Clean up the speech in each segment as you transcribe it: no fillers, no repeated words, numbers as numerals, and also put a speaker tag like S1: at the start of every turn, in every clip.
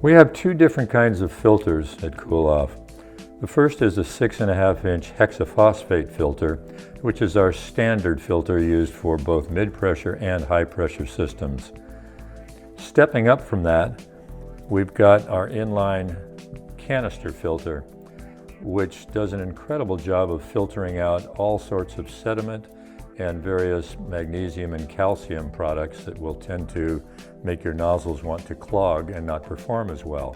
S1: We have two different kinds of filters at Cool Off. The first is a 6.5-inch hexaphosphate filter, which is our standard filter used for both mid-pressure and high-pressure systems. Stepping up from that, we've got our Inline Canister filter, which does an incredible job of filtering out all sorts of sediment and various magnesium and calcium products that will tend to make your nozzles want to clog and not perform as well.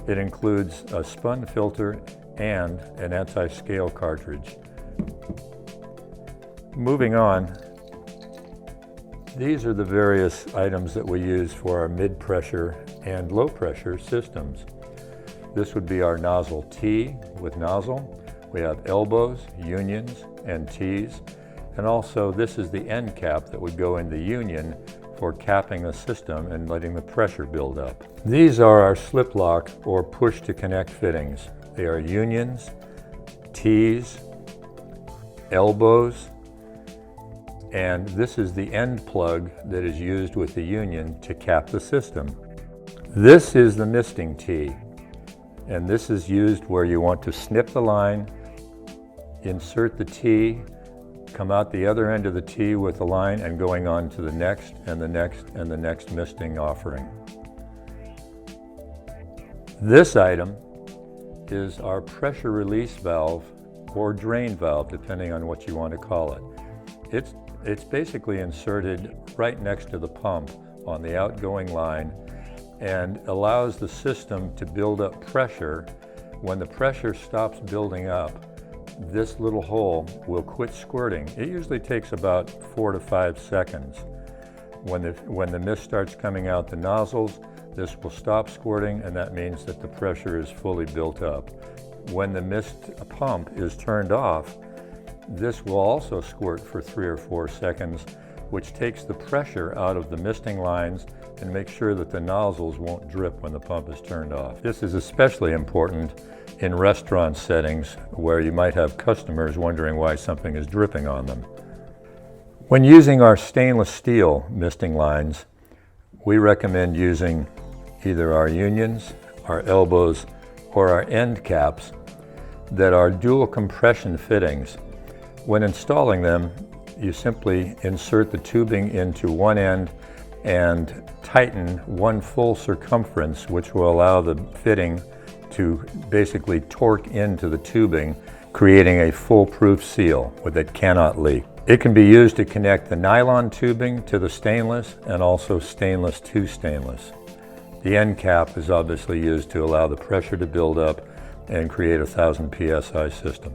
S1: It includes a spun filter and an anti-scale cartridge. Moving on, these are the various items that we use for our mid-pressure and low-pressure systems. This would be our nozzle T with nozzle. We have elbows, unions, and T's. And also this is the end cap that would go in the union for capping the system and letting the pressure build up. These are our slip lock or push to connect fittings. They are unions, T's, elbows, and this is the end plug that is used with the union to cap the system. This is the misting T, and this is used where you want to snip the line, insert the T, come out the other end of the T with the line and going on to the next and the next and the next misting offering. This item is our pressure release valve or drain valve, depending on what you want to call it. It's basically inserted right next to the pump on the outgoing line and allows the system to build up pressure. When the pressure stops building up, this little hole will quit squirting. It usually takes about 4 to 5 seconds. When the mist starts coming out the nozzles, this will stop squirting, and that means that the pressure is fully built up. When the mist pump is turned off, this will also squirt for 3 or 4 seconds, which takes the pressure out of the misting lines and makes sure that the nozzles won't drip when the pump is turned off. This is especially important in restaurant settings where you might have customers wondering why something is dripping on them. When using our stainless steel misting lines, we recommend using either our unions, our elbows, or our end caps that are dual compression fittings. When installing them, you simply insert the tubing into one end and tighten one full circumference, which will allow the fitting to basically torque into the tubing, creating a foolproof seal that cannot leak. It can be used to connect the nylon tubing to the stainless and also stainless to stainless. The end cap is obviously used to allow the pressure to build up and create a 1000 psi system.